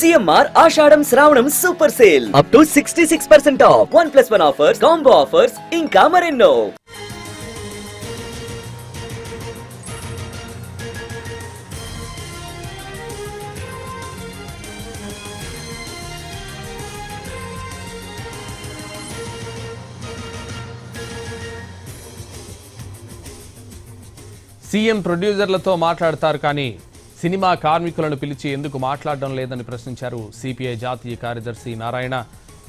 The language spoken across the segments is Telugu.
CMR Ashadam Shravanam Super Sale up to 66% off. 1+1 offers, combo offers, ఇంకా మరెన్నో. సీఎం ప్రొడ్యూసర్లతో మాట్లాడతారు కానీ సినిమా కార్మికులను పిలిచి ఎందుకు మాట్లాడడం లేదని ప్రశ్నించారు సిపిఐ జాతీయ కార్యదర్శి నారాయణ.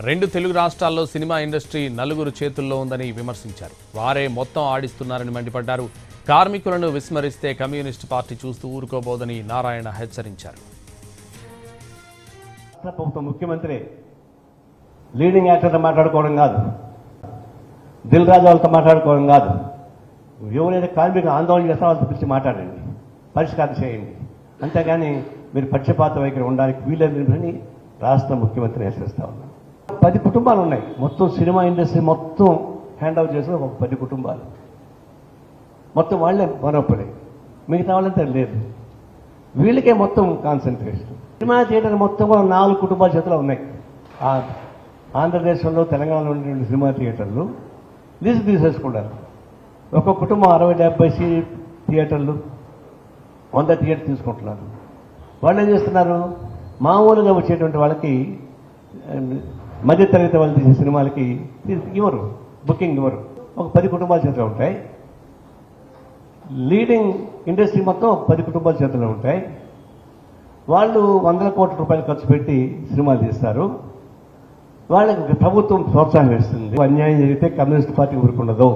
2 తెలుగు రాష్ట్రాల్లో సినిమా ఇండస్ట్రీ నలుగురు చేతుల్లో ఉందని విమర్శించారు. వారే మొత్తం ఆడిస్తున్నారని మండిపడ్డారు. కార్మికులను విస్మరిస్తే కమ్యూనిస్ట్ పార్టీ చూస్తూ ఊరుకోబోదని నారాయణ హెచ్చరించారు. ముఖ్యమంత్రి లీడింగ్ యాక్టర్తో మాట్లాడుకోవడం కాదు, దిల్ రాజు వాళ్ళతో మాట్లాడుకోవడం కాదు, ఎవరైతే కార్మికులు ఆందోళన చేస్తారో వాళ్ళతో పిలిచి మాట్లాడండి, పరిష్కారం చేయండి. అంతేగాని మీరు పక్షపాత వైఖరి ఉండడానికి వీలని రాష్ట్ర ముఖ్యమంత్రిని హెచ్చరిస్తా ఉన్నాను. 10 కుటుంబాలు ఉన్నాయి, మొత్తం సినిమా ఇండస్ట్రీ మొత్తం హ్యాండ్ ఓవర్ చేసిన ఒక 10 కుటుంబాలు, మొత్తం వాళ్ళే మనోపడి, మిగతా వాళ్ళంతా లేదు. వీళ్ళకే మొత్తం కాన్సన్ట్రేషన్. సినిమా థియేటర్ మొత్తం 4 కుటుంబాల చేతిలో ఉన్నాయి. ఆంధ్రప్రదేశ్లో తెలంగాణలో ఉన్నటువంటి సినిమా థియేటర్లు లీజు తీసేసుకుంటారు. ఒక్కొక్క కుటుంబం 60-70 థియేటర్లు, 100 థియేటర్ తీసుకుంటున్నారు. వాళ్ళు ఏం చేస్తున్నారు, మామూలుగా వచ్చేటువంటి వాళ్ళకి, మధ్యతరగతి వాళ్ళు తీసే సినిమాలకి ఇవ్వరు, బుకింగ్ ఇవ్వరు. ఒక 10 కుటుంబాల చేతిలో ఉంటాయి. లీడింగ్ ఇండస్ట్రీ మొత్తం 10 కుటుంబాల చేతిలో ఉంటాయి. వాళ్ళు 100 కోట్ల రూపాయలు ఖర్చు పెట్టి సినిమాలు తీస్తారు. వాళ్ళకి ప్రభుత్వం ప్రోత్సాహం ఇస్తుంది. అన్యాయం జరిగితే కమ్యూనిస్ట్ పార్టీ ఊరుకుండదు.